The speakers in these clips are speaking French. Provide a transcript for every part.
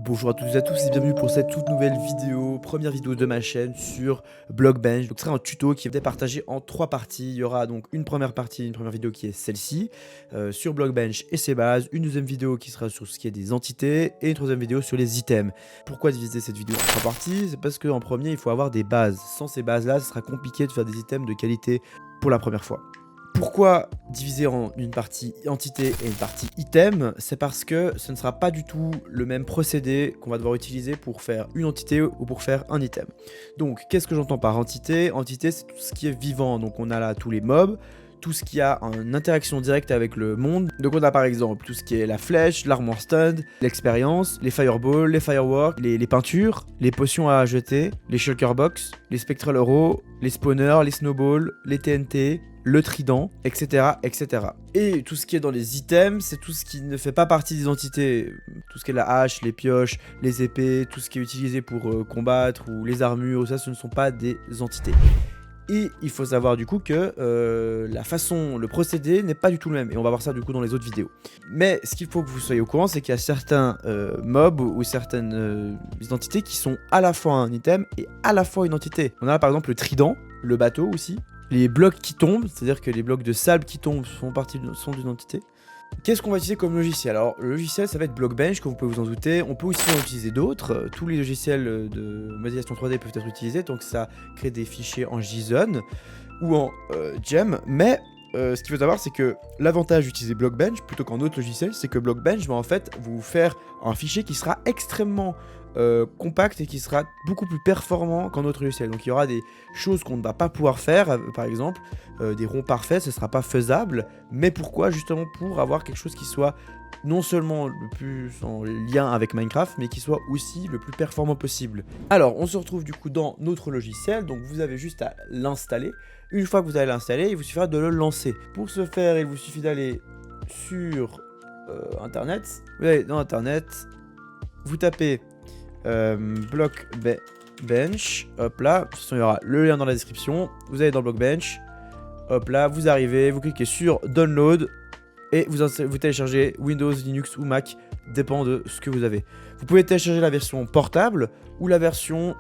Bonjour à toutes et à tous et bienvenue pour cette toute nouvelle vidéo, première vidéo de ma chaîne sur Blockbench. Donc ce sera un tuto qui est partagé en 3 parties. Il y aura donc une première partie, une première vidéo qui est celle-ci, sur Blockbench et ses bases, une deuxième vidéo qui sera sur ce qui est des entités et une troisième vidéo sur les items. Pourquoi diviser cette vidéo en 3 parties? C'est parce qu'en premier il faut avoir des bases. Sans ces bases-là, ce sera compliqué de faire des items de qualité pour la première fois. Pourquoi diviser en une partie entité et une partie item? C'est parce que ce ne sera pas du tout le même procédé qu'on va devoir utiliser pour faire une entité ou pour faire un item. Donc, qu'est-ce que j'entends par entité? Entité, c'est tout ce qui est vivant. Donc, on a là tous les mobs, tout ce qui a une interaction directe avec le monde. Donc, on a par exemple tout ce qui est la flèche, l'armor stand, l'expérience, les fireballs, les fireworks, les peintures, les potions à jeter, les shulker box, les spectral arrows, les spawners, les snowballs, les TNT, le trident, etc., etc. Et tout ce qui est dans les items, c'est tout ce qui ne fait pas partie des entités. Tout ce qui est la hache, les pioches, les épées, tout ce qui est utilisé pour combattre, ou les armures, ça, ce ne sont pas des entités. Et il faut savoir du coup que la façon, le procédé n'est pas du tout le même. Et on va voir ça du coup dans les autres vidéos. Mais ce qu'il faut que vous soyez au courant, c'est qu'il y a certains mobs ou certaines entités qui sont à la fois un item et à la fois une entité. On a par exemple le trident, le bateau aussi. Les blocs qui tombent, c'est-à-dire que les blocs de sable qui tombent sont d'une entité. Qu'est-ce qu'on va utiliser comme logiciel? Alors, le logiciel, ça va être Blockbench, comme vous pouvez vous en douter. On peut aussi en utiliser d'autres. Tous les logiciels de modélisation 3D peuvent être utilisés, donc ça crée des fichiers en JSON ou en GEM. Mais ce qu'il faut savoir, c'est que l'avantage d'utiliser Blockbench plutôt qu'en autre logiciel, c'est que Blockbench va en fait vous faire un fichier qui sera extrêmement compact et qui sera beaucoup plus performant qu'en autre logiciel. Donc il y aura des choses qu'on ne va pas pouvoir faire, par exemple des ronds parfaits, ce ne sera pas faisable. Mais pourquoi? Justement pour avoir quelque chose qui soit non seulement le plus en lien avec Minecraft, mais qui soit aussi le plus performant possible. Alors on se retrouve du coup dans notre logiciel, donc vous avez juste à l'installer. Une fois que vous allez l'installer, il vous suffira de le lancer. Pour ce faire, il vous suffit d'aller sur internet. Vous allez dans internet, vous tapez Blockbench, hop là, de toute façon il y aura le lien dans la description, vous allez dans Blockbench, hop là, vous arrivez, vous cliquez sur Download, et vous téléchargez Windows, Linux ou Mac, dépend de ce que vous avez. Vous pouvez télécharger la version portable ou la version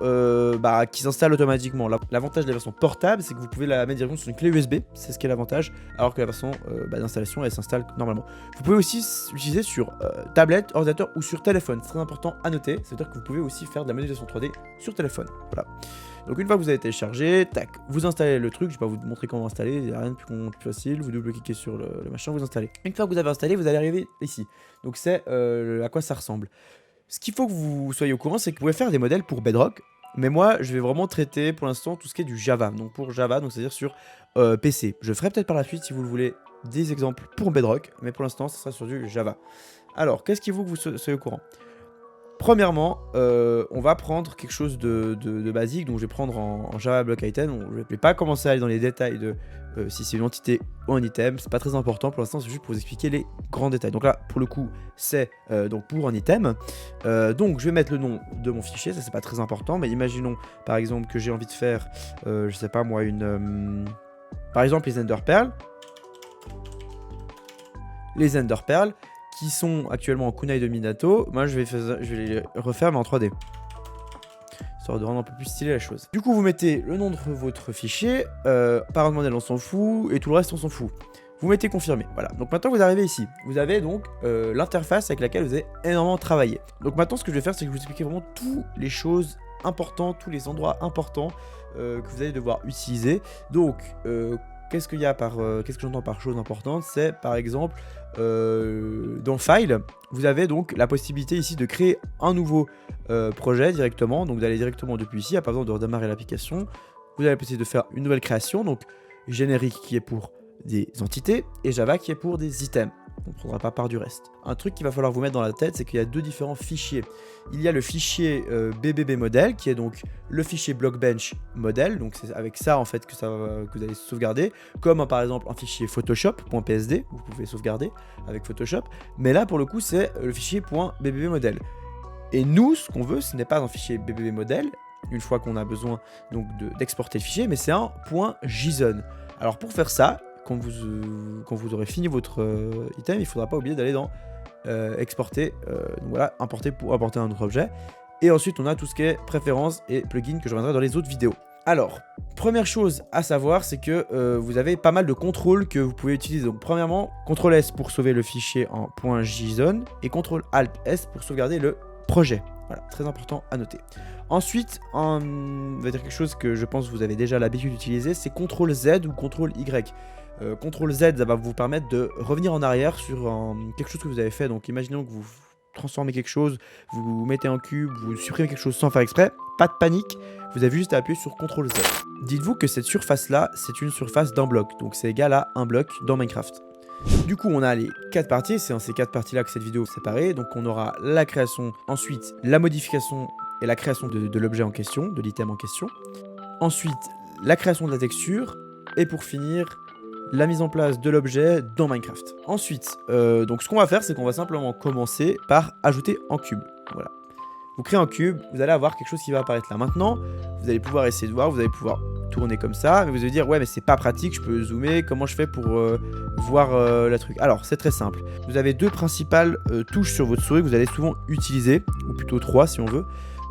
qui s'installe automatiquement. L'avantage de la version portable, c'est que vous pouvez la mettre directement sur une clé USB, c'est ce qui est l'avantage, alors que la version d'installation, elle s'installe normalement. Vous pouvez aussi l'utiliser sur tablette, ordinateur ou sur téléphone. C'est très important à noter, c'est-à-dire que vous pouvez aussi faire de la modélisation 3D sur téléphone. Voilà. Donc une fois que vous avez téléchargé, tac, vous installez le truc, je vais pas vous montrer comment installer, il n'y a rien de plus facile, vous double-cliquez sur le machin, vous installez. Une fois que vous avez installé, vous allez arriver ici. Donc c'est à quoi ça ressemble. Ce qu'il faut que vous soyez au courant, c'est que vous pouvez faire des modèles pour Bedrock, mais moi je vais vraiment traiter pour l'instant tout ce qui est du Java, donc pour Java, donc c'est-à-dire sur PC. Je ferai peut-être par la suite, si vous le voulez, des exemples pour Bedrock, mais pour l'instant ça sera sur du Java. Alors, qu'est-ce qu'il faut que vous soyez au courant? Premièrement, on va prendre quelque chose de basique, donc je vais prendre en Java Block Item. Je ne vais pas commencer à aller dans les détails de si c'est une entité ou un item, c'est pas très important pour l'instant, c'est juste pour vous expliquer les grands détails. Donc là, pour le coup, c'est donc pour un item. Donc je vais mettre le nom de mon fichier, ça c'est pas très important, mais imaginons par exemple que j'ai envie de faire, je sais pas moi, par exemple les Ender Pearls. Les Ender Pearls, qui sont actuellement en kunai de Minato, moi je vais les refaire mais en 3D. Histoire de rendre un peu plus stylé la chose. Du coup vous mettez le nom de votre fichier, parent modèle on s'en fout, et tout le reste on s'en fout. Vous mettez confirmer, voilà. Donc maintenant vous arrivez ici. Vous avez donc l'interface avec laquelle vous avez énormément travaillé. Donc maintenant ce que je vais faire, c'est que je vais vous expliquer vraiment toutes les choses importantes, tous les endroits importants que vous allez devoir utiliser. Donc qu'est-ce qu'il y a qu'est-ce que j'entends par chose importante? C'est par exemple dans File, vous avez donc la possibilité ici de créer un nouveau projet directement. Donc vous allez directement depuis ici, pas besoin de redémarrer l'application. Vous avez la possibilité de faire une nouvelle création, donc générique qui est pour des entités et Java qui est pour des items. On ne prendra pas part du reste. Un truc qu'il va falloir vous mettre dans la tête, c'est qu'il y a deux différents fichiers. Il y a le fichier BBB model, qui est donc le fichier Blockbench model. Donc c'est avec ça en fait que vous allez sauvegarder. Comme par exemple un fichier Photoshop.psd, vous pouvez sauvegarder avec Photoshop. Mais là pour le coup c'est le fichier .bbb model. Et nous, ce qu'on veut, ce n'est pas un fichier BBB model, une fois qu'on a besoin donc d'exporter le fichier, mais c'est un .json. Alors pour faire ça, quand vous aurez fini votre item, il ne faudra pas oublier d'aller dans exporter, donc voilà, importer pour apporter un autre objet. Et ensuite, on a tout ce qui est préférences et plugins que je reviendrai dans les autres vidéos. Alors, première chose à savoir, c'est que vous avez pas mal de contrôles que vous pouvez utiliser. Donc, premièrement, CTRL S pour sauver le fichier en .json et CTRL Alt S pour sauvegarder le projet. Voilà, très important à noter. Ensuite, on va dire quelque chose que je pense que vous avez déjà l'habitude d'utiliser, c'est CTRL Z ou CTRL Y. CTRL Z, ça va vous permettre de revenir en arrière sur quelque chose que vous avez fait. Donc, imaginons que vous transformez quelque chose, vous mettez un cube, vous supprimez quelque chose sans faire exprès, pas de panique, vous avez juste à appuyer sur CTRL Z. Dites-vous que cette surface-là, c'est une surface d'un bloc, donc c'est égal à un bloc dans Minecraft. Du coup, on a les 4 parties, c'est dans ces 4 parties-là que cette vidéo est séparée. Donc on aura la création, ensuite la modification et la création de l'objet en question, de l'item en question. Ensuite, la création de la texture, et pour finir, la mise en place de l'objet dans Minecraft. Ensuite, donc ce qu'on va faire, c'est qu'on va simplement commencer par ajouter un cube. Voilà. Vous créez un cube, vous allez avoir quelque chose qui va apparaître là. Maintenant, vous allez pouvoir essayer de voir, vous allez pouvoir tourner comme ça, mais vous allez dire, ouais, mais c'est pas pratique, je peux zoomer, comment je fais pour voir le truc? Alors, c'est très simple. Vous avez deux principales touches sur votre souris que vous allez souvent utiliser, ou plutôt 3 si on veut.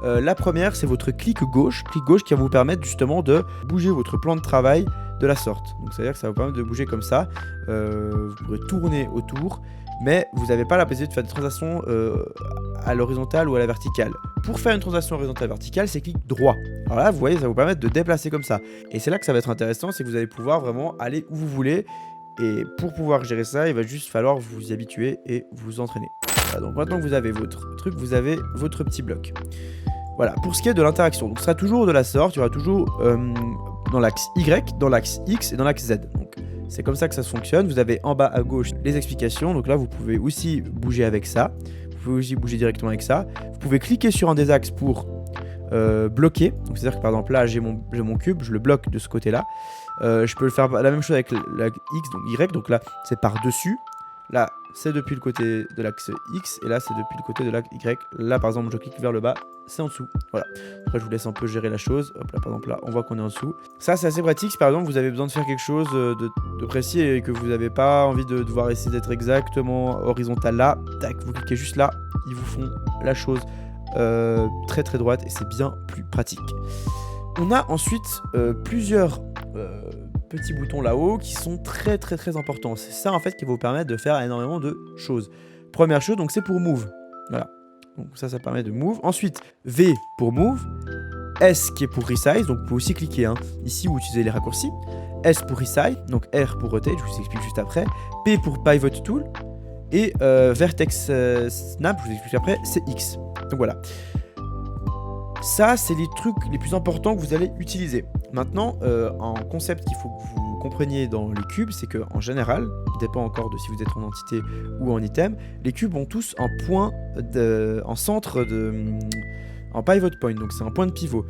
La première, c'est votre clic gauche qui va vous permettre justement de bouger votre plan de travail de la sorte. Donc c'est à dire que ça va vous permettre de bouger comme ça. Vous pourrez tourner autour, mais vous n'avez pas la possibilité de faire des translations à l'horizontale ou à la verticale. Pour faire une translation horizontale verticale, c'est clic droit. Alors là, vous voyez, ça va vous permettre de déplacer comme ça. Et c'est là que ça va être intéressant, c'est que vous allez pouvoir vraiment aller où vous voulez. Et pour pouvoir gérer ça, il va juste falloir vous y habituer et vous entraîner. Voilà, donc maintenant que vous avez votre truc, vous avez votre petit bloc. Voilà, pour ce qui est de l'interaction, donc ce sera toujours de la sorte, il y aura toujours dans l'axe Y, dans l'axe X et dans l'axe Z. Donc c'est comme ça que ça fonctionne. Vous avez en bas à gauche les explications, donc là vous pouvez aussi bouger avec ça. Vous pouvez aussi bouger directement avec ça. Vous pouvez cliquer sur un des axes pour bloquer. Donc c'est-à-dire que par exemple là j'ai mon cube, je le bloque de ce côté-là. Je peux le faire la même chose avec la X, donc Y, donc là c'est par-dessus. Là c'est depuis le côté de l'axe X et là c'est depuis le côté de l'axe Y. Là par exemple je clique vers le bas, c'est en dessous. Voilà. Après je vous laisse un peu gérer la chose. Hop là par exemple là on voit qu'on est en dessous. Ça c'est assez pratique si par exemple vous avez besoin de faire quelque chose de précis et que vous n'avez pas envie de devoir essayer d'être exactement horizontal là. Tac, vous cliquez juste là, ils vous font la chose très très droite et c'est bien plus pratique. On a ensuite plusieurs petits boutons là-haut qui sont très très très importants. C'est ça en fait qui va vous permettre de faire énormément de choses. Première chose, donc c'est pour move. Voilà. Donc ça permet de move. Ensuite, V pour move. S qui est pour resize. Donc vous pouvez aussi cliquer ici où utiliser les raccourcis. S pour resize. Donc R pour rotate. Je vous explique juste après. P pour pivot tool. Et vertex snap. Je vous explique après. C'est X. Donc voilà. Ça, c'est les trucs les plus importants que vous allez utiliser. Maintenant, un concept qu'il faut que vous compreniez dans les cubes, c'est qu'en général, il dépend encore de si vous êtes en entité ou en item, les cubes ont tous un point en centre en pivot point, donc c'est un point de pivot.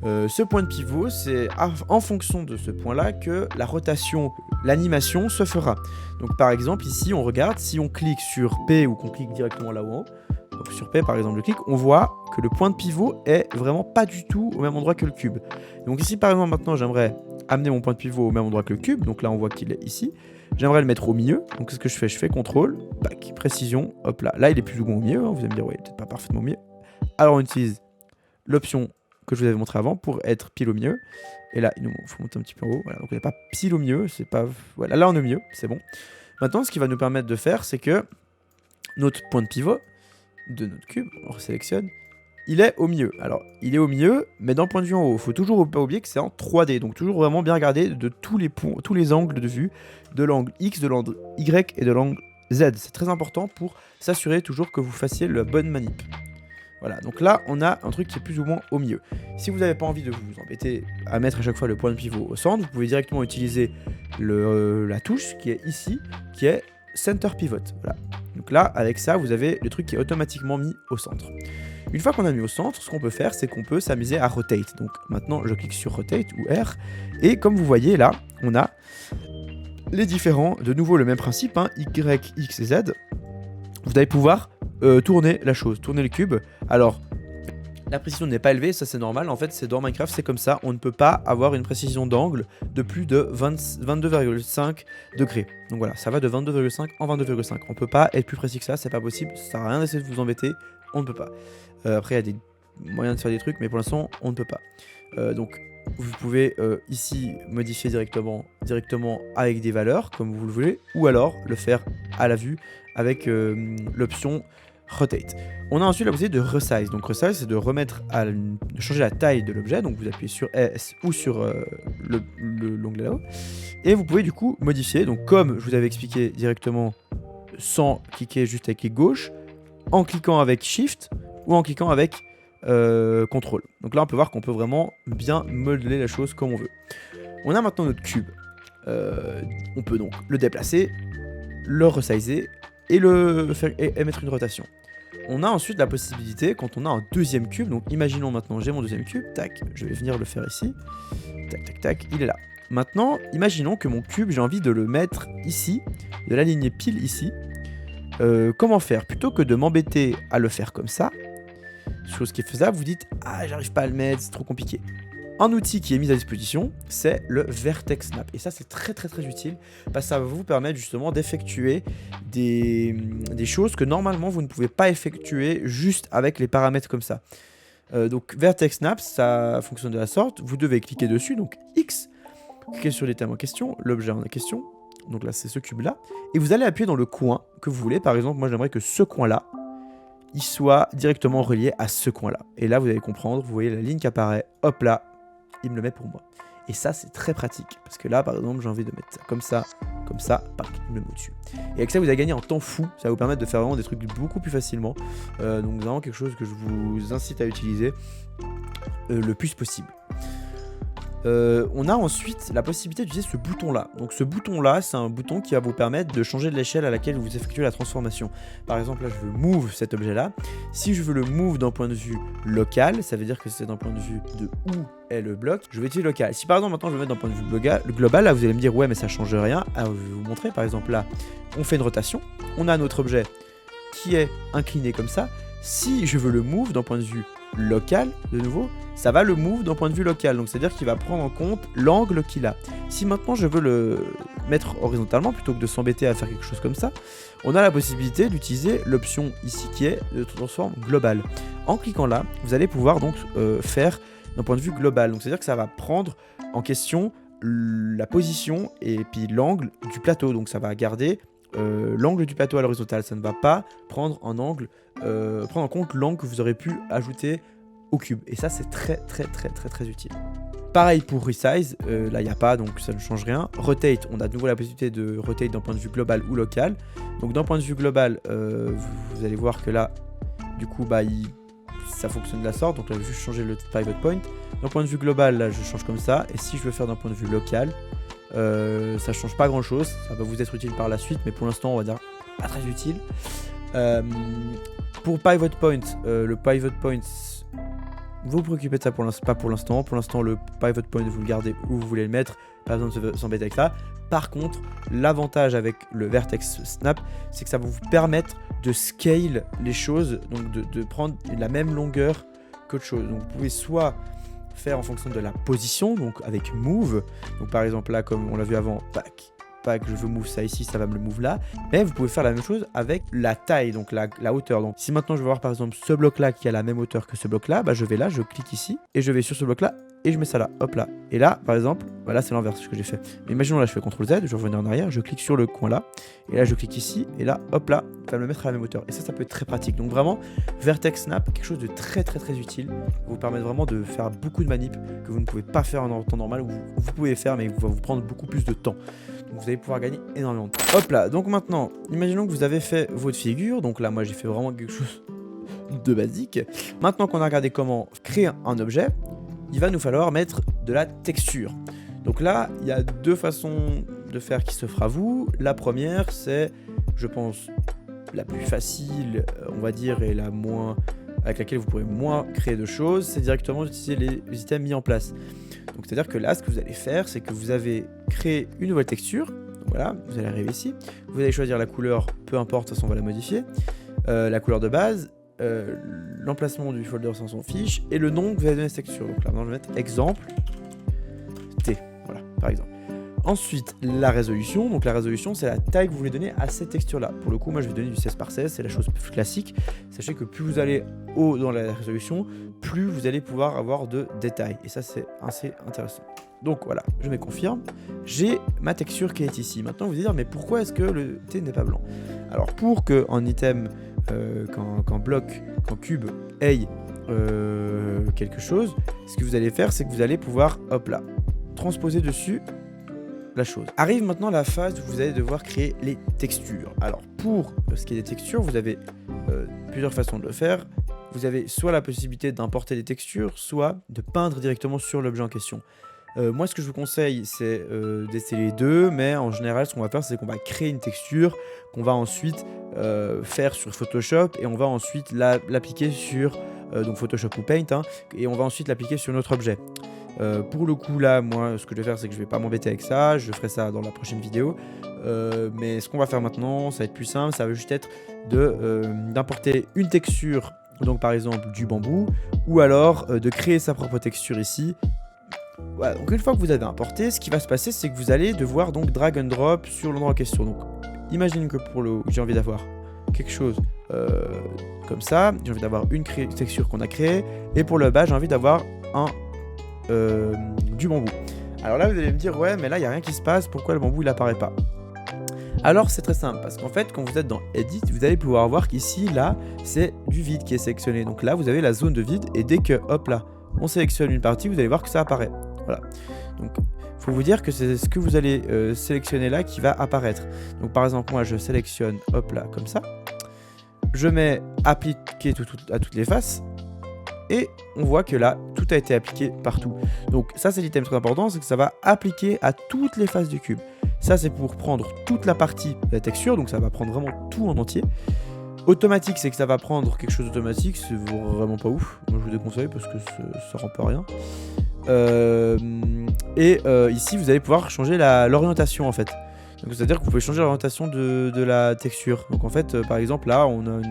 Ce point de pivot, c'est en fonction de ce point-là que la rotation, l'animation se fera. Donc par exemple, ici, on regarde, si on clique sur P ou qu'on clique directement là-haut en haut, donc sur P par exemple je clique, on voit que le point de pivot est vraiment pas du tout au même endroit que le cube. Donc ici par exemple maintenant j'aimerais amener mon point de pivot au même endroit que le cube, donc là on voit qu'il est ici. J'aimerais le mettre au milieu, donc qu'est-ce que je fais? Je fais CTRL, back, précision, hop là. Là il est plus ou moins au milieu, vous allez me dire ouais il est peut-être pas parfaitement au milieu. Alors on utilise l'option que je vous avais montré avant pour être pile au milieu. Et là il nous faut monter un petit peu en haut, voilà. Donc on n'est pas pile au milieu, c'est pas... Voilà, là on est au milieu, c'est bon. Maintenant ce qui va nous permettre de faire c'est que notre point de pivot de notre cube, on sélectionne, il est au milieu. Alors, il est au milieu, mais d'un point de vue en haut. Il faut toujours pas oublier que c'est en 3D, donc toujours vraiment bien regarder de tous les angles de vue, de l'angle X, de l'angle Y et de l'angle Z. C'est très important pour s'assurer toujours que vous fassiez la bonne manip. Voilà, donc là, on a un truc qui est plus ou moins au milieu. Si vous n'avez pas envie de vous embêter à mettre à chaque fois le point de pivot au centre, vous pouvez directement utiliser la touche qui est ici, qui est Center Pivot. Voilà. Donc là, avec ça, vous avez le truc qui est automatiquement mis au centre. Une fois qu'on a mis au centre, ce qu'on peut faire, c'est qu'on peut s'amuser à rotate. Donc maintenant, je clique sur rotate ou R. Et comme vous voyez là, on a les différents, de nouveau le même principe, Y, X et Z. Vous allez pouvoir tourner la chose, tourner le cube. Alors, La précision n'est pas élevée, ça c'est normal, en fait c'est dans Minecraft, c'est comme ça, on ne peut pas avoir une précision d'angle de plus de 22,5 degrés. Donc voilà, ça va de 22,5 en 22,5. On peut pas être plus précis que ça, c'est pas possible, ça sert à rien d'essayer de vous embêter, on ne peut pas. Après il y a des moyens de faire des trucs, mais pour l'instant on ne peut pas. Donc vous pouvez ici modifier directement avec des valeurs, comme vous le voulez, ou alors le faire à la vue avec l'option Rotate. On a ensuite la possibilité de resize. Donc resize, c'est de de changer la taille de l'objet. Donc vous appuyez sur S ou sur l'onglet là-haut. Et vous pouvez du coup modifier. Donc comme je vous avais expliqué directement sans cliquer juste avec clic gauche, en cliquant avec Shift ou en cliquant avec CTRL. Donc là on peut voir qu'on peut vraiment bien modeler la chose comme on veut. On a maintenant notre cube. On peut donc le déplacer, le resizer et mettre une rotation. On a ensuite la possibilité, quand on a un deuxième cube, donc imaginons maintenant j'ai mon deuxième cube, tac, je vais venir le faire ici, tac tac tac, il est là. Maintenant, imaginons que mon cube, j'ai envie de le mettre ici, de l'aligner pile ici. Comment faire? Plutôt que de m'embêter à le faire comme ça, chose qui est faisable, vous dites « Ah, j'arrive pas à le mettre, c'est trop compliqué ». Un outil qui est mis à disposition, c'est le Vertex Snap. Et ça, c'est très utile parce que ça va vous permettre justement d'effectuer des choses que normalement vous ne pouvez pas effectuer juste avec les paramètres comme ça. Donc Vertex Snap, ça fonctionne de la sorte. Vous devez cliquer dessus, donc X, cliquer sur les thèmes en question, l'objet en question. Donc là, c'est ce cube-là. Et vous allez appuyer dans le coin que vous voulez. Par exemple, moi, j'aimerais que ce coin-là, il soit directement relié à ce coin-là. Et là, vous allez comprendre, vous voyez la ligne qui apparaît, hop là, il me le met pour moi. Et ça, c'est très pratique. Parce que là, par exemple, j'ai envie de mettre ça comme ça, pac, il me le met au-dessus. Et avec ça, vous allez gagner en temps fou. Ça va vous permettre de faire vraiment des trucs beaucoup plus facilement. Donc vraiment quelque chose que je vous incite à utiliser le plus possible. On a ensuite la possibilité d'utiliser ce bouton là. Donc ce bouton là, c'est un bouton qui va vous permettre de changer de l'échelle à laquelle vous effectuez la transformation. Par exemple là, je veux move cet objet là. Si je veux le move d'un point de vue local, ça veut dire que c'est d'un point de vue de où est le bloc, je vais utiliser local. Si par exemple maintenant je veux mettre d'un point de vue global, là vous allez me dire ouais mais ça change rien. Alors je vais vous montrer, par exemple là, on fait une rotation, on a notre objet qui est incliné comme ça. Si je veux le move d'un point de vue local, de nouveau, ça va le move d'un point de vue local. Donc c'est-à-dire qu'il va prendre en compte l'angle qu'il a. Si maintenant je veux le mettre horizontalement, plutôt que de s'embêter à faire quelque chose comme ça, on a la possibilité d'utiliser l'option ici qui est de transform global. En cliquant là, vous allez pouvoir donc faire d'un point de vue global. Donc c'est-à-dire que ça va prendre en question la position et puis l'angle du plateau. Donc ça va garder l'angle du plateau à l'horizontale, ça ne va pas prendre en compte l'angle que vous aurez pu ajouter au cube. Et ça, c'est très utile. Pareil pour resize, là il n'y a pas, donc ça ne change rien. Rotate, on a de nouveau la possibilité de rotate d'un point de vue global ou local. Donc d'un point de vue global, vous allez voir que là, du coup, ça fonctionne de la sorte. Donc là, je vais juste changer le pivot point. D'un point de vue global, là, je change comme ça. Et si je veux faire d'un point de vue local, ça change pas grand chose, ça va vous être utile par la suite, mais pour l'instant on va dire pas très utile. Pour pivot point, le pivot point, vous vous préoccupez de ça pas pour l'instant. Pour l'instant le pivot point vous le gardez où vous voulez le mettre, pas besoin de s'embêter avec ça. Par contre, l'avantage avec le Vertex Snap, c'est que ça va vous permettre de scale les choses, donc de prendre la même longueur qu'autre chose. Donc vous pouvez soit faire en fonction de la position, donc avec move, donc par exemple là comme on l'a vu avant, pack, je veux move ça ici, ça va me le move là, mais vous pouvez faire la même chose avec la taille, donc la hauteur. Donc si maintenant je veux voir par exemple ce bloc là qui a la même hauteur que ce bloc là, je vais là, je clique ici et je vais sur ce bloc là et je mets ça là, hop là. Et là par exemple, voilà, c'est l'inverse ce que j'ai fait. Mais imaginons là je fais CTRL Z, je reviens en arrière, je clique sur le coin là, et là je clique ici, et là hop là, ça va me mettre à la même hauteur. Et ça peut être très pratique. Donc vraiment, Vertex Snap, quelque chose de très utile, vous permet vraiment de faire beaucoup de manips que vous ne pouvez pas faire en temps normal, ou vous pouvez faire mais va vous prendre beaucoup plus de temps. Donc vous allez pouvoir gagner énormément de temps. Hop là, donc maintenant, imaginons que vous avez fait votre figure, donc là moi j'ai fait vraiment quelque chose de basique. Maintenant qu'on a regardé comment créer un objet, il va nous falloir mettre de la texture. Donc là, il y a deux façons de faire qui s'offrent à vous. La première, c'est, je pense, la plus facile, on va dire, et la moins avec laquelle vous pourrez moins créer de choses, c'est directement d'utiliser les items mis en place. Donc c'est-à-dire que là, ce que vous allez faire, c'est que vous avez créé une nouvelle texture. Donc voilà, vous allez arriver ici. Vous allez choisir la couleur, peu importe, de toute façon on va la modifier. La couleur de base. l'emplacement du folder sans son fiche et le nom que vous allez donner à cette texture. Donc là, maintenant, je vais mettre exemple T, voilà, par exemple. Ensuite, la résolution. Donc la résolution, c'est la taille que vous voulez donner à cette texture-là. Pour le coup, moi, je vais donner du 16 par 16, c'est la chose plus classique. Sachez que plus vous allez haut dans la résolution, plus vous allez pouvoir avoir de détails. Et ça, c'est assez intéressant. Donc voilà, je me confirme. J'ai ma texture qui est ici. Maintenant, vous allez dire, mais pourquoi est-ce que le T n'est pas blanc? Alors, pour qu'en item, qu'en bloc, qu'en cube ait quelque chose, ce que vous allez faire, c'est que vous allez pouvoir, hop là, transposer dessus la chose. Arrive maintenant la phase où vous allez devoir créer les textures. Alors pour ce qui est des textures, vous avez plusieurs façons de le faire. Vous avez soit la possibilité d'importer des textures, soit de peindre directement sur l'objet en question. Moi ce que je vous conseille c'est d'essayer les deux, mais en général ce qu'on va faire c'est qu'on va créer une texture qu'on va ensuite faire sur Photoshop et on va ensuite l'appliquer sur donc Photoshop ou Paint hein, et on va ensuite l'appliquer sur notre objet. Pour le coup là moi ce que je vais faire c'est que je vais pas m'embêter avec ça, je ferai ça dans la prochaine vidéo, mais ce qu'on va faire maintenant ça va être plus simple, ça va juste être d'importer une texture, donc par exemple du bambou, ou alors de créer sa propre texture ici. Voilà, donc une fois que vous avez importé, ce qui va se passer c'est que vous allez devoir donc drag and drop sur l'endroit en question. Donc imagine que pour le j'ai envie d'avoir quelque chose comme ça, j'ai envie d'avoir une texture qu'on a créée, et pour le bas j'ai envie d'avoir du bambou. Alors là vous allez me dire ouais mais là il n'y a rien qui se passe, pourquoi le bambou il apparaît pas? Alors c'est très simple, parce qu'en fait quand vous êtes dans Edit, vous allez pouvoir voir qu'ici là c'est du vide qui est sélectionné. Donc là vous avez la zone de vide et dès que hop là on sélectionne une partie, vous allez voir que ça apparaît. Voilà. Donc il faut vous dire que c'est ce que vous allez sélectionner là qui va apparaître. Donc par exemple moi je sélectionne hop là comme ça, je mets appliquer à toutes les faces. Et on voit que là, tout a été appliqué partout. Donc ça, c'est l'item très important, c'est que ça va appliquer à toutes les faces du cube. Ça, c'est pour prendre toute la partie de la texture, donc ça va prendre vraiment tout en entier. Automatique, c'est que ça va prendre quelque chose d'automatique, c'est vraiment pas ouf. Moi, je vous déconseille parce que ça rend pas rien. Ici, vous allez pouvoir changer l'orientation en fait. Donc c'est-à-dire que vous pouvez changer l'orientation de la texture. Donc en fait, par exemple, là, on a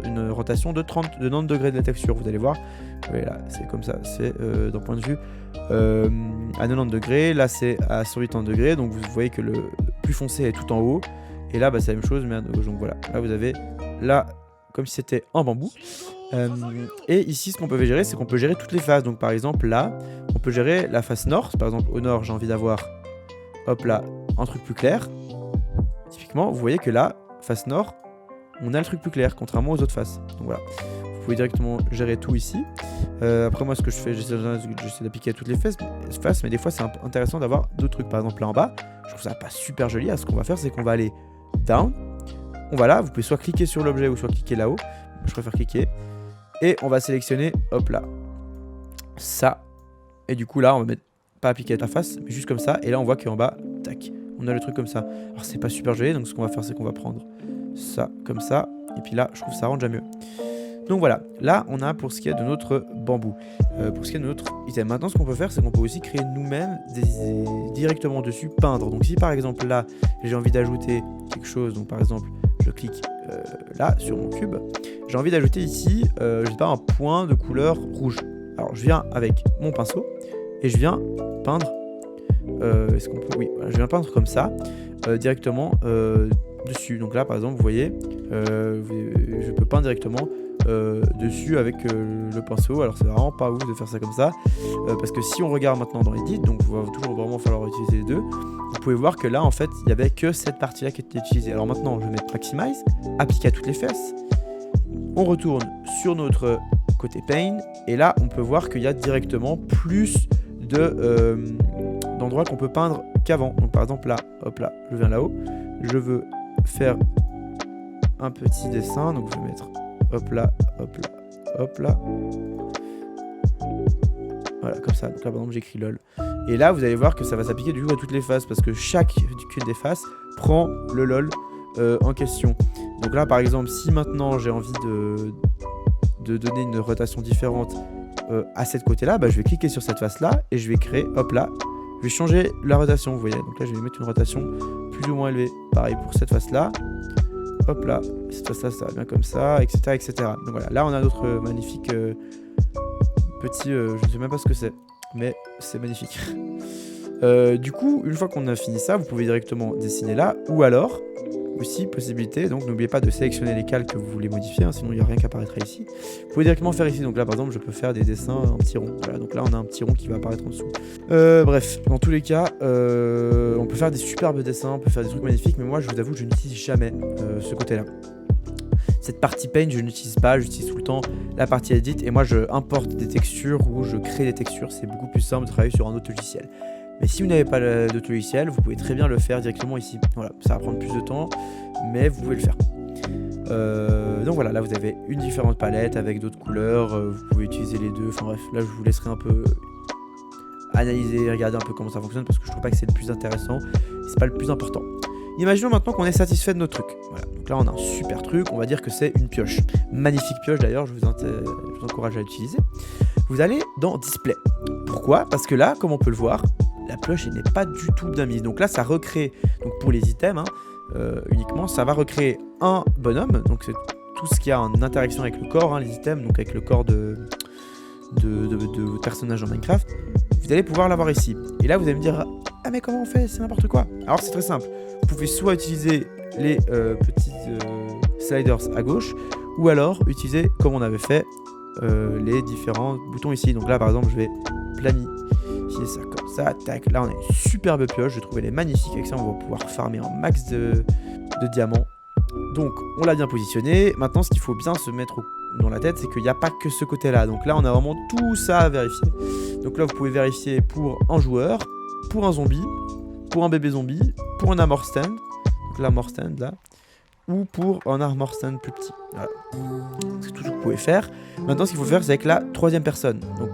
une rotation de 90 degrés de la texture. Vous allez voir, voilà, c'est comme ça. C'est d'un point de vue à 90 degrés. Là, c'est à 180 degrés. Donc vous voyez que le plus foncé est tout en haut. Et là, bah, c'est la même chose, mais à gauche. Donc voilà, là, vous avez là, comme si c'était en bambou. Et ici, ce qu'on peut gérer, c'est qu'on peut gérer toutes les faces. Donc par exemple, là, on peut gérer la face nord. Par exemple, au nord, j'ai envie d'avoir, hop là, un truc plus clair. Typiquement, vous voyez que là, face nord, on a le truc plus clair, contrairement aux autres faces. Donc voilà, vous pouvez directement gérer tout ici. Après moi, ce que je fais, j'essaie d'appliquer à toutes les faces, mais des fois, c'est intéressant d'avoir d'autres trucs. Par exemple, là en bas, je trouve ça pas super joli. Alors, ce qu'on va faire, c'est qu'on va aller down. On va là, vous pouvez soit cliquer sur l'objet ou soit cliquer là-haut. Je préfère cliquer. Et on va sélectionner, hop là, ça. Et du coup, là, on va mettre pas appliquer à ta face, mais juste comme ça. Et là, on voit qu'en bas, tac, on a le truc comme ça. Alors, c'est pas super joli, donc ce qu'on va faire, c'est qu'on va prendre ça comme ça. Et puis là, je trouve que ça rend déjà mieux. Donc voilà, là, on a pour ce qui est de notre bambou. Pour ce qui est de notre item. Maintenant, ce qu'on peut faire, c'est qu'on peut aussi créer nous-mêmes directement dessus, peindre. Donc si par exemple, là, j'ai envie d'ajouter quelque chose, donc par exemple, je clique là, sur mon cube, j'ai envie d'ajouter ici, je sais pas, un point de couleur rouge. Alors, je viens avec mon pinceau et je viens peindre. Est-ce qu'on peut... Oui, voilà, je viens peindre comme ça, directement dessus. Donc là, par exemple, vous voyez, je peux peindre directement dessus avec le pinceau. Alors, c'est vraiment pas ouf de faire ça comme ça, parce que si on regarde maintenant dans Edit, donc il va toujours vraiment falloir utiliser les deux. Vous pouvez voir que là, en fait, il n'y avait que cette partie-là qui était utilisée. Alors maintenant, je vais mettre Maximize, appliquer à toutes les fesses. On retourne sur notre côté Paint, et là, on peut voir qu'il y a directement plus d'endroits qu'on peut peindre qu'avant. Donc par exemple là, hop là, je viens là-haut, je veux faire un petit dessin, donc je vais mettre hop là, hop là, hop là. Voilà, comme ça. Donc là par exemple j'écris LOL. Et là vous allez voir que ça va s'appliquer du coup à toutes les faces, parce que chacune des faces prend le LOL en question. Donc là par exemple, si maintenant j'ai envie de donner une rotation différente à cette côté là, bah, je vais cliquer sur cette face là et je vais créer, hop là, je vais changer la rotation, vous voyez. Donc là je vais mettre une rotation plus ou moins élevée, pareil pour cette face là, hop là, ça va bien comme ça, etc., etc. Donc voilà, là on a notre magnifique petit, je ne sais même pas ce que c'est, mais c'est magnifique. Du coup, une fois qu'on a fini ça, vous pouvez directement dessiner là, ou alors, aussi, possibilité, donc n'oubliez pas de sélectionner les cales que vous voulez modifier, hein, sinon il n'y a rien qui apparaîtra ici. Vous pouvez directement faire ici, donc là par exemple je peux faire des dessins en petit rond, voilà, donc là on a un petit rond qui va apparaître en dessous. Bref, dans tous les cas, on peut faire des superbes dessins, on peut faire des trucs magnifiques, mais moi je vous avoue que je n'utilise jamais ce côté-là. Cette partie Paint, je n'utilise pas, j'utilise tout le temps la partie Edit, et moi je importe des textures ou je crée des textures, c'est beaucoup plus simple de travailler sur un autre logiciel. Mais si vous n'avez pas d'autre logiciel, vous pouvez très bien le faire directement ici. Voilà, ça va prendre plus de temps, mais vous pouvez le faire. Donc voilà, là vous avez une différente palette avec d'autres couleurs, vous pouvez utiliser les deux. Enfin bref, là je vous laisserai un peu analyser, regarder un peu comment ça fonctionne parce que je trouve pas que c'est le plus intéressant, c'est pas le plus important. Imaginons maintenant qu'on est satisfait de notre truc. Voilà, donc là on a un super truc, on va dire que c'est une pioche. Magnifique pioche d'ailleurs, je vous encourage à l'utiliser. Vous allez dans Display. Pourquoi? Parce que là, comme on peut le voir, la pioche n'est pas du tout bien mise. Donc là, ça recrée, donc pour les items, uniquement, ça va recréer un bonhomme. Donc c'est tout ce qui a en interaction avec le corps, les items, donc avec le corps de personnages dans Minecraft. Vous allez pouvoir l'avoir ici. Et là, vous allez me dire, ah mais comment on fait? C'est n'importe quoi. Alors c'est très simple. Vous pouvez soit utiliser les petits sliders à gauche, ou alors utiliser, comme on avait fait, les différents boutons ici. Donc là, par exemple, je vais planifier ça comme ça, tac. Là, on a une superbe pioche. Je trouvais les magnifiques. Avec ça, on va pouvoir farmer un max de diamants. Donc, on l'a bien positionné. Maintenant, ce qu'il faut bien se mettre dans la tête, c'est qu'il n'y a pas que ce côté-là. Donc là, on a vraiment tout ça à vérifier. Donc là, vous pouvez vérifier pour un joueur, pour un zombie, pour un bébé zombie, pour un armor stand. Donc l'armor stand, là. Ou pour un armor stand plus petit. Voilà. C'est tout ce que vous pouvez faire. Maintenant, ce qu'il faut faire, c'est avec la troisième personne. Donc,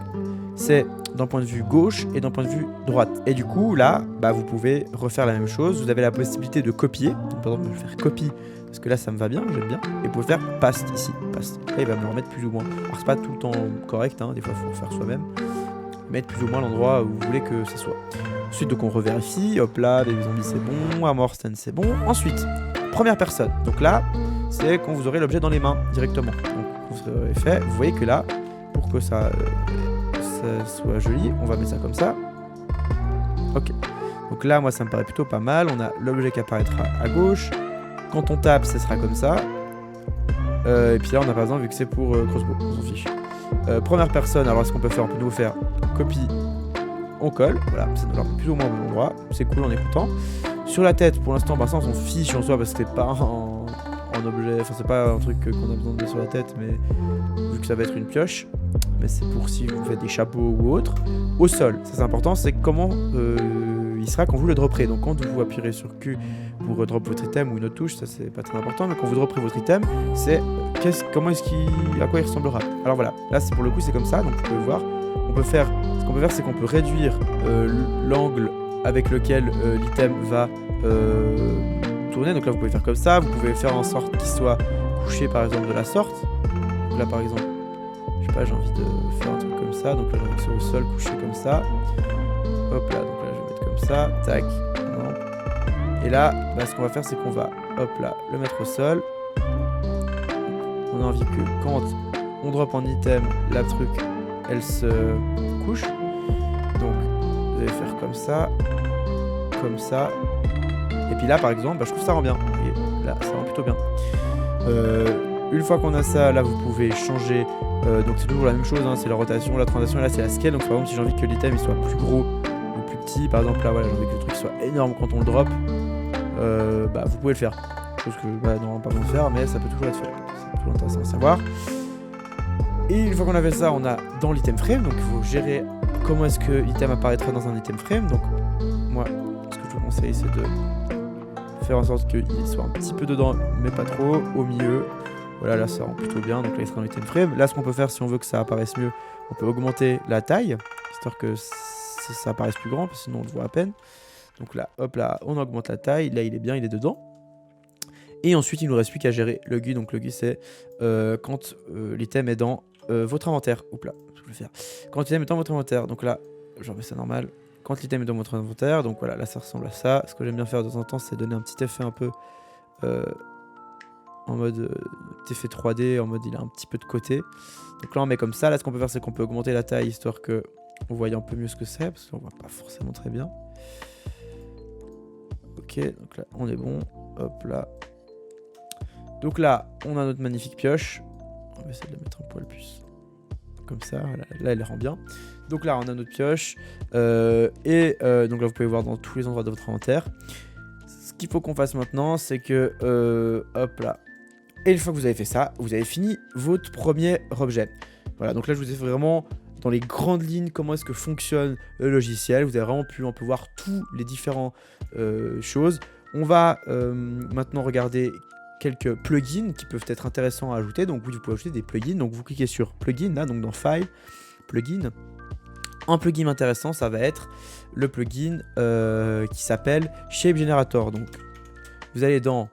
c'est d'un point de vue gauche et d'un point de vue droite. Et du coup, là, vous pouvez refaire la même chose. Vous avez la possibilité de copier. Donc, par exemple, je vais faire copie, parce que là, ça me va bien, j'aime bien. Et vous pouvez faire paste ici. Paste. Là, il va me le remettre plus ou moins. Alors, c'est pas tout le temps correct, des fois, il faut le faire soi-même. Mettre plus ou moins l'endroit où vous voulez que ce soit. Ensuite, donc, on revérifie. Hop là, baby zombie, c'est bon. Armor stand, c'est bon. Ensuite, première personne. Donc là, c'est quand vous aurez l'objet dans les mains directement. Donc, vous aurez fait, vous voyez que là, pour que ça soit joli, on va mettre ça comme ça. Ok. Donc là, moi, ça me paraît plutôt pas mal. On a l'objet qui apparaîtra à gauche. Quand on tape, ça sera comme ça. Et puis là, on a par exemple, vu que c'est pour crossbow, on s'en fiche. Première personne, alors ce qu'on peut faire, on peut nous faire copie, on colle. Voilà, ça nous leur met plus ou moins au bon endroit. C'est cool, on est content. Sur la tête, pour l'instant, ça, on s'en fiche en soi parce que c'est pas en objet. Enfin, c'est pas un truc qu'on a besoin de mettre sur la tête, mais vu que ça va être une pioche. Mais c'est pour si vous faites des chapeaux ou autre. Au sol, ça c'est important, c'est comment il sera quand vous le dropperez. Donc quand vous appuierez sur Q pour drop votre item ou une autre touche, ça c'est pas très important, mais quand vous dropperez votre item, c'est à quoi il ressemblera. Alors voilà, là c'est pour le coup c'est comme ça, donc vous pouvez voir. Ce qu'on peut faire, c'est qu'on peut réduire l'angle avec lequel l'item va tourner. Donc là vous pouvez faire comme ça, vous pouvez faire en sorte qu'il soit couché par exemple de la sorte. Donc là par exemple, je sais pas, j'ai envie de faire un truc comme ça, donc là j'ai envie que c'est au sol couché comme ça. Hop là, donc là je vais mettre comme ça, tac, non. Et là, ce qu'on va faire c'est qu'on va, hop là, le mettre au sol. On a envie que quand on drop en item, la truc, elle se couche. Donc vous allez faire comme ça, et puis là par exemple, je trouve ça rend bien. Et là, ça rend plutôt bien. Une fois qu'on a ça, là vous pouvez changer. Donc c'est toujours la même chose, c'est la rotation, la translation, et là c'est la scale. Donc par exemple si j'ai envie que l'item il soit plus gros ou plus petit, par exemple là voilà, j'ai envie que le truc soit énorme quand on le drop, vous pouvez le faire. Chose que non, pas besoin de faire, mais ça peut toujours être fait. C'est toujours intéressant à savoir. Et une fois qu'on a fait ça, on a dans l'item frame, donc il faut gérer comment est-ce que l'item apparaîtra dans un item frame. Donc moi, ce que je vous conseille c'est de faire en sorte qu'il soit un petit peu dedans, mais pas trop, au milieu. Voilà, là ça rend plutôt bien, donc là il sera dans l'item frame. Là ce qu'on peut faire si on veut que ça apparaisse mieux, on peut augmenter la taille, histoire que ça apparaisse plus grand, parce que sinon on le voit à peine. Donc là, hop là, on augmente la taille, là il est bien, il est dedans. Et ensuite il nous reste plus qu'à gérer le GUI, donc le GUI c'est quand l'item est dans votre inventaire. Hop là, je vais le faire. Quand l'item est dans votre inventaire, donc là, je remets ça normal. Quand l'item est dans votre inventaire, donc voilà, là ça ressemble à ça. Ce que j'aime bien faire de temps en temps, c'est donner un petit effet un peu en mode effet 3D, en mode il a un petit peu de côté. Donc là on met comme ça. Là ce qu'on peut faire c'est qu'on peut augmenter la taille histoire que on voit un peu mieux ce que c'est, parce qu'on voit pas forcément très bien. Ok, donc là on est bon. Hop là. Donc là on a notre magnifique pioche. On va essayer de la mettre un poil plus comme ça. Voilà. Là elle rend bien. Donc là on a notre pioche. Donc là vous pouvez voir dans tous les endroits de votre inventaire. Ce qu'il faut qu'on fasse maintenant c'est que hop là. Et une fois que vous avez fait ça, vous avez fini votre premier objet. Voilà, donc là je vous ai fait vraiment dans les grandes lignes comment est-ce que fonctionne le logiciel. Vous avez vraiment pu un peu voir tous les différents choses. On va maintenant regarder quelques plugins qui peuvent être intéressants à ajouter. Donc vous pouvez ajouter des plugins. Donc vous cliquez sur plugin là, donc dans File, plugin. Un plugin intéressant, ça va être le plugin qui s'appelle Shape Generator. Donc vous allez dans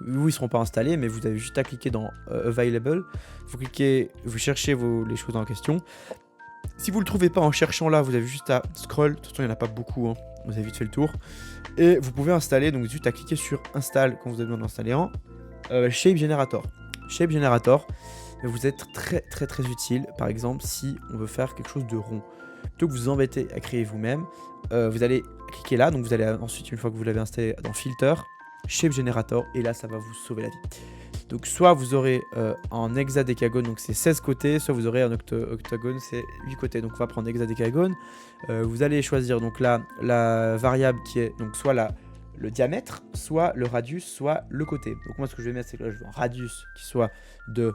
où ils seront pas installés, mais vous avez juste à cliquer dans Available. Vous cliquez, vous cherchez les choses en question. Si vous le trouvez pas en cherchant là, vous avez juste à scroll. De toute façon, il n'y en a pas beaucoup. Hein. Vous avez vite fait le tour. Et vous pouvez installer. Donc juste à cliquer sur Install quand vous avez besoin d'installer un Shape Generator. Shape Generator, vous êtes très utile. Par exemple, si on veut faire quelque chose de rond, plutôt que vous vous embêtez à créer vous-même, vous allez cliquer là. Donc vous allez ensuite, une fois que vous l'avez installé, dans Filter, Shape Generator, et là ça va vous sauver la vie. Donc soit vous aurez en hexadécagone, donc c'est 16 côtés, soit vous aurez en octogone, c'est 8 côtés. Donc on va prendre hexadécagone. Vous allez choisir donc là la variable qui est donc soit le diamètre, soit le radius, soit le côté. Donc moi ce que je vais mettre c'est que là je veux un radius qui soit de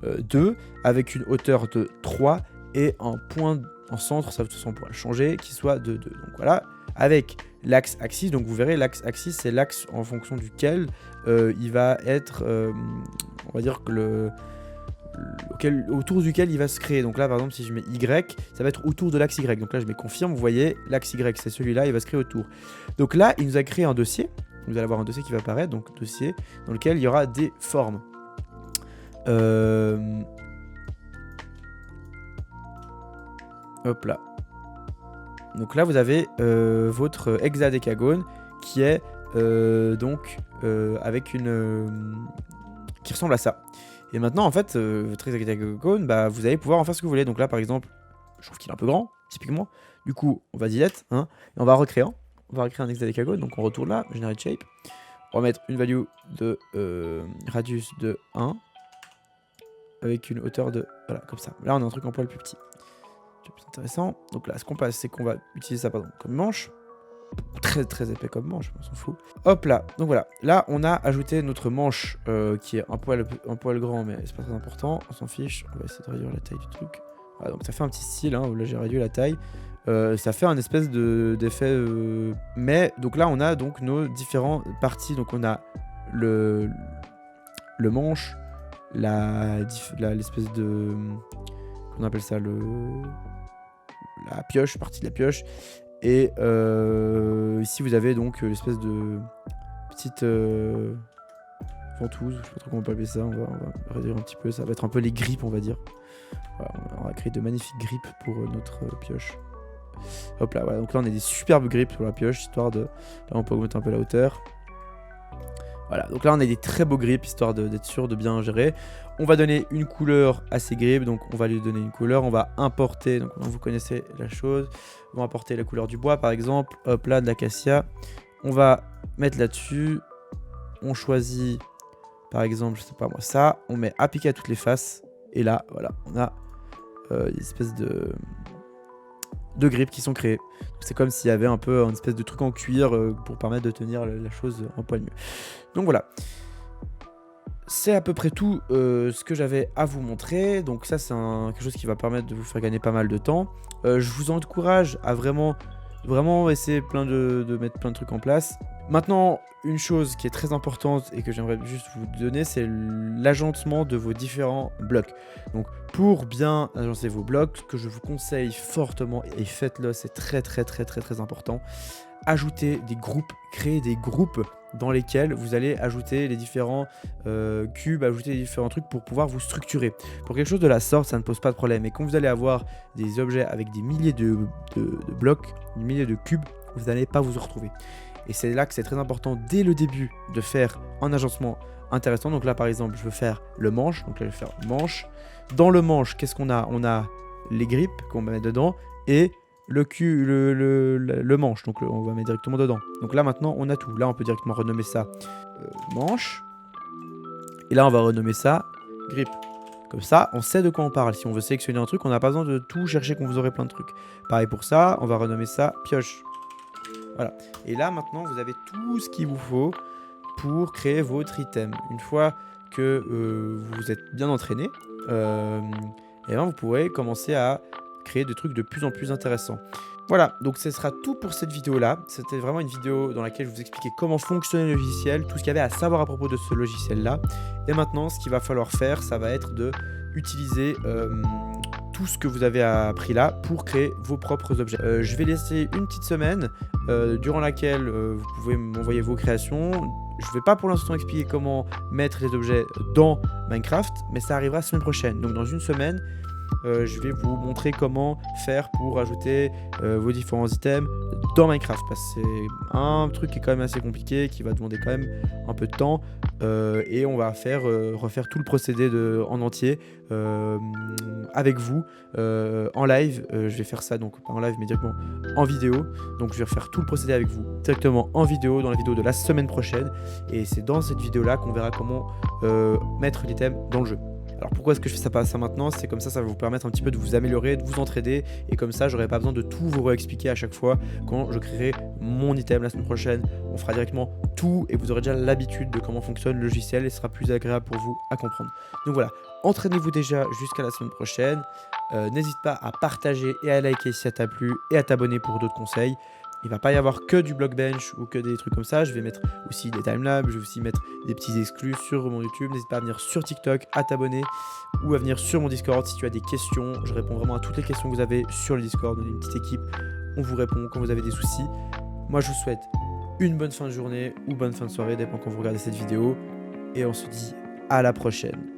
2 avec une hauteur de 3 et un point en centre, ça de toute façon on pourra le changer, qui soit de 2. Donc voilà, avec l'axe axis, donc vous verrez l'axe axis c'est l'axe en fonction duquel il va être, on va dire que autour duquel il va se créer. Donc là par exemple si je mets Y, ça va être autour de l'axe Y. Donc là je mets confirme, vous voyez l'axe Y c'est celui-là, il va se créer autour. Donc là il nous a créé un dossier, vous allez avoir un dossier qui va apparaître, donc dossier dans lequel il y aura des formes. Hop là. Donc là vous avez votre hexadécagone qui est donc avec une qui ressemble à ça. Et maintenant en fait votre hexadécagone, bah, vous allez pouvoir en faire ce que vous voulez. Donc là par exemple je trouve qu'il est un peu grand typiquement. Du coup on va delete hein, et on va recréer un. On va recréer un hexadécagone. Donc on retourne là, generate shape. On va mettre une value de radius de 1 avec une hauteur de voilà comme ça. Là on a un truc un poil plus petit. C'est plus intéressant. Donc là, ce qu'on passe, c'est qu'on va utiliser ça pardon, comme manche. Très épais comme manche, on s'en fout. Hop là, donc voilà. Là, on a ajouté notre manche qui est un poil grand, mais c'est pas très important. On s'en fiche. On va essayer de réduire la taille du truc. Voilà, donc ça fait un petit style. Hein, là, j'ai réduit la taille. Ça fait un espèce d'effet. Mais donc là, on a donc nos différentes parties. Donc on a le manche, l'espèce de. On appelle ça la pioche, partie de la pioche. Et ici vous avez donc l'espèce de petite ventouse, je sais pas trop comment on peut appeler ça, on va réduire un petit peu, ça va être un peu les grippes on va dire. Voilà, on va créer de magnifiques grippes pour notre pioche. Hop là, voilà, donc là on a des superbes grippes sur la pioche, histoire de... Là on peut augmenter un peu la hauteur. Voilà, donc là on a des très beaux grips, histoire d'être sûr de bien gérer. On va donner une couleur à ces grips, donc on va lui donner une couleur. On va importer, donc vous connaissez la chose. On va importer la couleur du bois par exemple. Hop là, de l'acacia. On va mettre là-dessus. On choisit par exemple, je sais pas moi, ça. On met appliquer à toutes les faces. Et là, voilà, on a une espèce de grips qui sont créés. C'est comme s'il y avait un peu une espèce de truc en cuir pour permettre de tenir la chose un poil mieux. Donc voilà. C'est à peu près tout ce que j'avais à vous montrer. Donc ça c'est quelque chose qui va permettre de vous faire gagner pas mal de temps. Je vous encourage à vraiment essayer de mettre plein de trucs en place. Maintenant, une chose qui est très importante et que j'aimerais juste vous donner, c'est l'agencement de vos différents blocs. Donc pour bien agencer vos blocs, ce que je vous conseille fortement, et faites-le, c'est très important, ajoutez des groupes, créez des groupes dans lesquels vous allez ajouter les différents cubes, ajouter les différents trucs pour pouvoir vous structurer. Pour quelque chose de la sorte, ça ne pose pas de problème. Et quand vous allez avoir des objets avec des milliers de blocs, des milliers de cubes, vous n'allez pas vous retrouver. Et c'est là que c'est très important dès le début de faire un agencement intéressant. Donc là par exemple je veux faire le manche, donc là je vais faire manche. Dans le manche, qu'est-ce qu'on a? On a les grippes qu'on va mettre dedans et le cul, le manche, donc on va mettre directement dedans. Donc là maintenant on a tout. Là on peut directement renommer ça manche. Et là on va renommer ça grippe. Comme ça, on sait de quoi on parle. Si on veut sélectionner un truc, on n'a pas besoin de tout chercher qu'on vous aurait plein de trucs. Pareil pour ça, on va renommer ça pioche. Voilà. Et là, maintenant, vous avez tout ce qu'il vous faut pour créer votre item. Une fois que vous êtes bien entraîné, et ben vous pourrez commencer à créer des trucs de plus en plus intéressants. Voilà, donc ce sera tout pour cette vidéo-là. C'était vraiment une vidéo dans laquelle je vous expliquais comment fonctionnait le logiciel, tout ce qu'il y avait à savoir à propos de ce logiciel-là. Et maintenant, ce qu'il va falloir faire, ça va être de utiliser tout ce que vous avez appris là pour créer vos propres objets. Je vais laisser une petite semaine durant laquelle vous pouvez m'envoyer vos créations. Je ne vais pas pour l'instant expliquer comment mettre les objets dans Minecraft, mais ça arrivera la semaine prochaine. Donc dans une semaine, je vais vous montrer comment faire pour ajouter vos différents items dans Minecraft, parce que c'est un truc qui est quand même assez compliqué, qui va demander quand même un peu de temps, et on va refaire tout le procédé en entier avec vous en live. Je vais faire ça, donc pas en live mais directement en vidéo, donc je vais refaire tout le procédé avec vous directement en vidéo, dans la vidéo de la semaine prochaine, et c'est dans cette vidéo là qu'on verra comment mettre l'item dans le jeu. Alors pourquoi est-ce que je fais ça maintenant? C'est comme ça va vous permettre un petit peu de vous améliorer, de vous entraider, et comme ça j'aurai pas besoin de tout vous réexpliquer à chaque fois. Quand je créerai mon item la semaine prochaine, on fera directement tout et vous aurez déjà l'habitude de comment fonctionne le logiciel et ce sera plus agréable pour vous à comprendre. Donc voilà, entraînez-vous déjà jusqu'à la semaine prochaine. N'hésite pas à partager et à liker si ça t'a plu et à t'abonner pour d'autres conseils. Il va pas y avoir que du Blockbench ou que des trucs comme ça. Je vais mettre aussi des timelapses, je vais aussi mettre des petits exclus sur mon YouTube. N'hésite pas à venir sur TikTok, à t'abonner ou à venir sur mon Discord si tu as des questions. Je réponds vraiment à toutes les questions que vous avez sur le Discord. On est une petite équipe, on vous répond quand vous avez des soucis. Moi, je vous souhaite une bonne fin de journée ou bonne fin de soirée, dépend quand vous regardez cette vidéo. Et on se dit à la prochaine.